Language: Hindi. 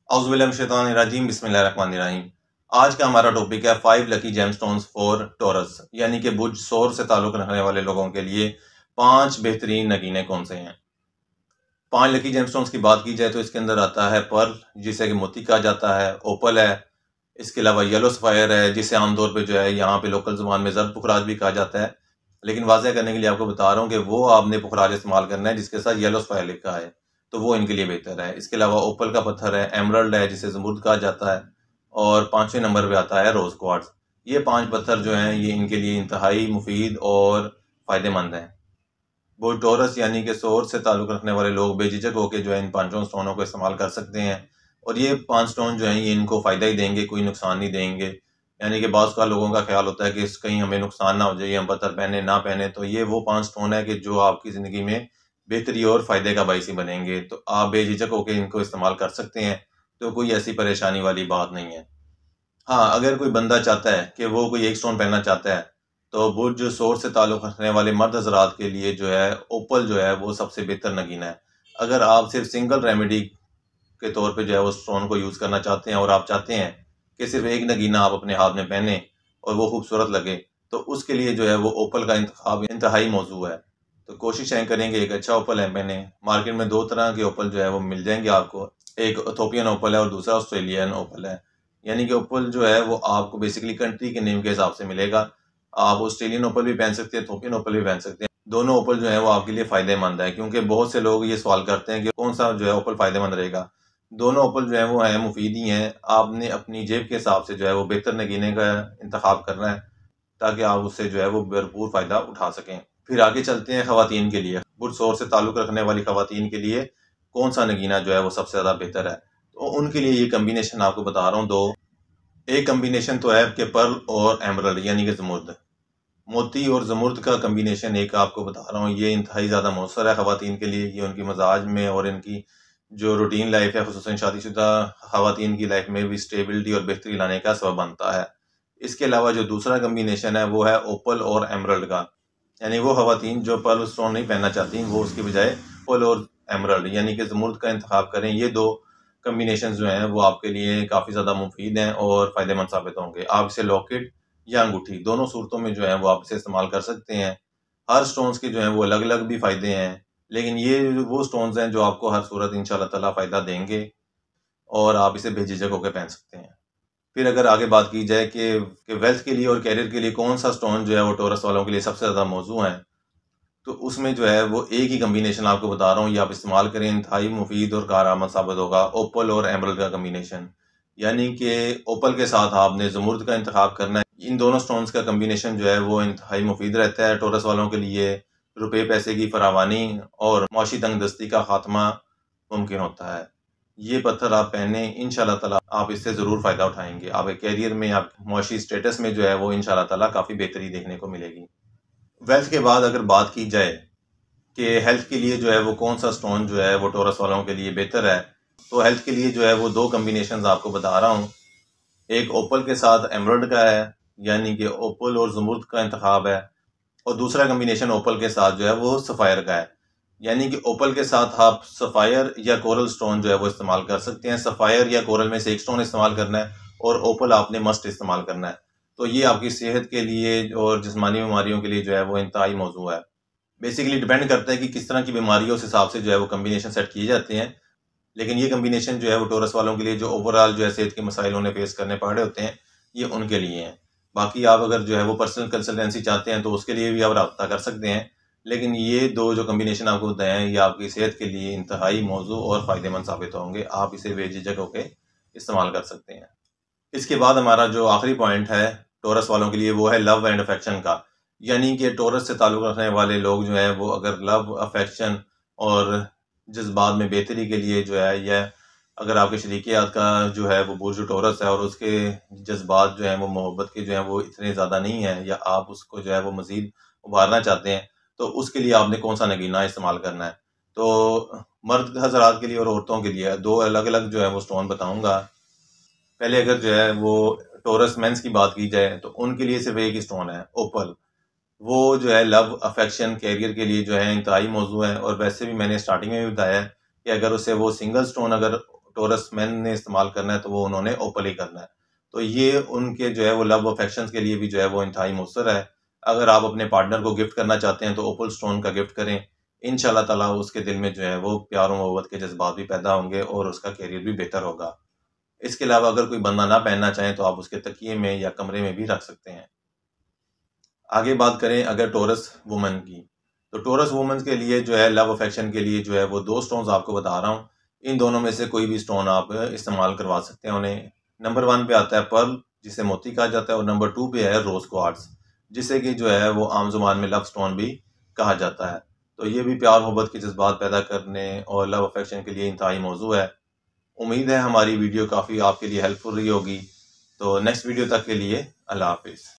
औज़ुबिल्लाहिमिनश्शैतानिर्रजीम बिस्मिल्लाहिर्रहमानिर्रहीम। आज का हमारा टॉपिक है 5 लकी जेमस्टोन्स फॉर टॉरस, यानी कि बुर्ज सौर से ताल्लुक़ रखने वाले लोगों के लिए 5 बेहतरीन नगीने कौन से हैं। 5 लकी जेमस्टोन्स की बात की जाए तो इसके अंदर आता है पर्ल, जिसे कि मोती कहा जाता है, ओपल है, इसके अलावा येलो सफ़ायर है, जिसे आमतौर पर जो है यहाँ पे लोकल ज़ुबान में ज़र्द पुखराज भी कहा जाता है। लेकिन वाज़ह करने के लिए आपको बता रहा हूँ कि वो आपने पुखराज इस्तेमाल करना है जिसके साथ येलो सफ़ायर लिखा है, तो वो इनके लिए बेहतर है। इसके अलावा ओपल का पत्थर है, एमरल्ड है जिसे ज़मुर्द कहा जाता है, और 5वें नंबर पे आता है रोज़ क्वार्ट्ज़। ये 5 पत्थर जो हैं ये इनके लिए इंतहाई मुफीद और फ़ायदेमंद हैं। वो टॉरस यानी कि सोर्स से ताल्लुक़ रखने वाले लोग बेझिझक होकर जो है इन पाँचों स्टोनों को इस्तेमाल कर सकते हैं, और ये 5 स्टोन जो हैं ये इनको फ़ायदा ही देंगे, कोई नुकसान नहीं देंगे। यानी कि बाज़ का लोगों का ख्याल होता है कि कहीं हमें नुकसान ना हो जाए, हम पत्थर पहने ना पहने, तो ये वो 5 स्टोन है कि जो आपकी ज़िंदगी में बेहतरी और फ़ायदे का बाइस ही बनेंगे। तो आप बेझिझक होकर इनको इस्तेमाल कर सकते हैं, तो कोई ऐसी परेशानी वाली बात नहीं है। हाँ, अगर कोई बंदा चाहता है कि वो कोई एक स्टोन पहनना चाहता है, तो बुर्ज सोर्स से ताल्लुक़ रखने वाले मर्द हज़रात के लिए जो है ओपल जो है वो सबसे बेहतर नगीना है। अगर आप सिर्फ सिंगल रेमेडी के तौर पे जो है वो स्टोन को यूज़ करना चाहते हैं और आप चाहते हैं कि सिर्फ एक नगीना आप अपने हाथ में पहने और वो खूबसूरत लगे, तो उसके लिए जो है वो ओपल का इंतखाब इंतहाई मौजू है। तो कोशिश करेंगे एक अच्छा ओपल है पहने। मार्केट में 2 तरह के ओपल जो है वो मिल जाएंगे आपको, एक इथोपियन ओपल है और दूसरा ऑस्ट्रेलियन ओपल है। यानी कि ओपल जो है वो आपको बेसिकली कंट्री के नेम के हिसाब से मिलेगा। आप ऑस्ट्रेलियन ओपल भी पहन सकते हैं, इथोपियन ओपल भी पहन सकते हैं। दोनों ओपल जो है वो आपके लिए फ़ायदेमंद है, क्योंकि बहुत से लोग ये सवाल करते हैं कि कौन सा जो है ओपल फ़ायदेमंद रहेगा। दोनों ओपल जो है वो हैं मुफीद ही हैं। आपने अपनी जेब के हिसाब से जो है वो बेहतर नगीने का इंतखाब करना है, ताकि आप उससे जो है वो भरपूर फ़ायदा उठा सकें। फिर आगे चलते हैं ख़वातीन के लिए। बुर्ज सोर से ताल्लुक़ रखने वाली ख़वातीन के लिए कौन सा नगीना जो है वो सबसे ज़्यादा बेहतर है, तो उनके लिए ये कम्बिनेशन आपको बता रहा हूँ 2। एक कम्बिनेशन तो है कि पर्ल और एमरल्ड यानी कि ज़मुर्द। मोती और ज़मुर्द का कम्बिनेशन एक आपको बता रहा हूँ, ये इंतहाई ज़्यादा मौसर है ख़वातीन के लिए। ये उनकी मजाज में और इनकी जो रूटीन लाइफ है, ख़ुसूसन शादीशुदा ख़वातीन की लाइफ में भी स्टेबिलिटी और बेहतरी लाने का सबब बनता है। इसके अलावा जो दूसरा कम्बिनेशन है वो है ओपल और एमरल्ड का। यानी वो ख़वातीन जो पर्ल स्टोन नहीं पहनना चाहती, वो उसके बजाय ओपल और एमरल्ड यानी कि ज़मुर्द का इंतखाब करें। ये 2 कम्बिनेशन जो हैं वो आपके लिए काफ़ी ज़्यादा मुफीद हैं और फ़ायदेमंद साबित होंगे। आप इसे लॉकेट या अंगूठी दोनों सूरतों में जो है वो आप इसे इस्तेमाल कर सकते हैं। हर स्टोन्स के जो हैं वो अलग-अलग भी फ़ायदे हैं, लेकिन ये वो स्टोन्स हैं जो आपको हर सूरत इंशाअल्लाह ताला फ़ायदा देंगे, और आप इसे बेझिझक होकर पहन सकते हैं। फिर अगर आगे बात की जाए कि वेल्थ के लिए और करियर के लिए कौन-सा स्टोन जो है वो टॉरस वालों के लिए सबसे ज़्यादा मौज़ू है, तो उसमें जो है वो एक ही कम्बिनेशन आपको बता रहा हूँ, ये आप इस्तेमाल करें, इंतहाई मुफीद और कारआमद साबित होगा। ओपल और एमरल्ड का कम्बिनेशन, यानी कि ओपल के साथ आपने ज़मुर्द का इंतखाब करना है। इन दोनों स्टोन्स का कम्बिनेशन जो है वो इंतहाई मुफीद रहता है टॉरस वालों के लिए। रुपए पैसे की फरावानी और माशी तंगदस्ती का खात्मा मुमकिन होता है। ये पत्थर आप पहने, इंशाअल्लाह ताला आप इससे ज़रूर फ़ायदा उठाएंगे। आपके कैरियर में, आपके माशी स्टेटस में जो है वो इंशाअल्लाह ताला काफ़ी बेहतरी देखने को मिलेगी। वेल्थ के बाद अगर बात की जाए कि हेल्थ के लिए जो है वो कौन सा स्टोन जो है वो टॉरस वालों के लिए बेहतर है, तो हेल्थ के लिए जो है वो 2 कम्बिनेशन आपको बता रहा हूँ। एक ओपल के साथ एमरल्ड का है, यानी कि ओपल और ज़मुर्द का इंतखाब है, और दूसरा कम्बिनेशन ओपल के साथ जो है वो सफ़ायर का है। यानी कि ओपल के साथ आप सफ़ायर या कोरल स्टोन जो है वो इस्तेमाल कर सकते हैं। सफ़ायर या कोरल में से एक स्टोन इस्तेमाल करना है, और ओपल आपने मस्ट इस्तेमाल करना है। तो ये आपकी सेहत के लिए और जिस्मानी बीमारियों के लिए जो है वो इंतहाई मौजू है। बेसिकली डिपेंड करता है कि किस तरह की बीमारी है, उस हिसाब से जो है वो कम्बिनेशन सेट किए जाते हैं। लेकिन ये कम्बिनेशन जो है वो टॉरस वालों के लिए जो ओवरऑल जो है सेहत के मसाइल उन्हें फेस करने पड़ रहे होते हैं, ये उनके लिए हैं। बाकी आप अगर जो है वो पर्सनल कंसल्टेंसी चाहते हैं तो उसके लिए भी आप रब्ता कर सकते हैं। लेकिन ये 2 जो कम्बिनेशन आपको बताए हैं ये आपकी सेहत के लिए इंतहाई मौजू और फ़ायदेमंद साबित होंगे। आप इसे बेझिझक होके इस्तेमाल कर सकते हैं। इसके बाद हमारा जो आखिरी पॉइंट है टॉरस वालों के लिए वो है लव एंड अफेक्शन का। यानी कि टॉरस से ताल्लुक़ रखने वाले लोग जो हैं वो अगर लव, अफेक्शन और जज़्बात में बेहतरी के लिए जो है, या अगर आपके शरीकियात का जो है वो बुर्ज टॉरस है और उसके जज़्बात जो हैं वो मोहब्बत के जो हैं वो इतने ज़्यादा नहीं हैं, या आप उसको जो है वो मज़ीद उभारना चाहते हैं, तो उसके लिए आपने कौन सा नगीना इस्तेमाल करना है। तो मर्द हज़रात के लिए और औरतों के लिए 2 अलग-अलग जो है वो स्टोन बताऊँगा। पहले अगर जो है वो टॉरस मेंस की बात की जाए तो उनके लिए सिर्फ एक ही स्टोन है, ओपल। वो जो है लव, अफेक्शन, कैरियर के लिए जो है इंतहाई मौजू है, और वैसे भी मैंने स्टार्टिंग में भी बताया है कि अगर उसे वो सिंगल स्टोन अगर टोरस मैन ने इस्तेमाल करना है तो वो उन्होंने ओपल ही करना है। तो ये उनके जो है वो लव अफेक्शन के लिए भी जो है वो इंतहाई मुअस्सर है। अगर आप अपने पार्टनर को गिफ्ट करना चाहते हैं तो ओपल स्टोन का गिफ्ट करें। इंशाल्लाह ताला उसके दिल में जो है वो प्यार और मोहब्बत के जज्बात भी पैदा होंगे और उसका कैरियर भी बेहतर होगा। इसके अलावा अगर कोई बंदा ना पहनना चाहे तो आप उसके तकिए में या कमरे में भी रख सकते हैं। आगे बात करें अगर टोरस वुमन की, तो टोरस वुमन के लिए जो है लव अफेक्शन के लिए जो है वो 2 स्टोन्स आपको बता रहा हूँ। इन दोनों में से कोई भी स्टोन आप इस्तेमाल करवा सकते हैं उन्हें। नंबर 1 पे आता है पर्ल, जिसे मोती कहा जाता है, और नंबर 2 पे है रोज क्वार्ट्ज, जिसे कि जो है वो आम जुबान में लव स्टोन भी कहा जाता है। तो ये भी प्यार मोहब्बत के जज्बात पैदा करने और लव अफेक्शन के लिए इंतहाई मौजू है। उम्मीद है हमारी वीडियो काफ़ी आपके लिए हेल्पफुल रही होगी। तो नेक्स्ट वीडियो तक के लिए अल्लाह हाफिज़।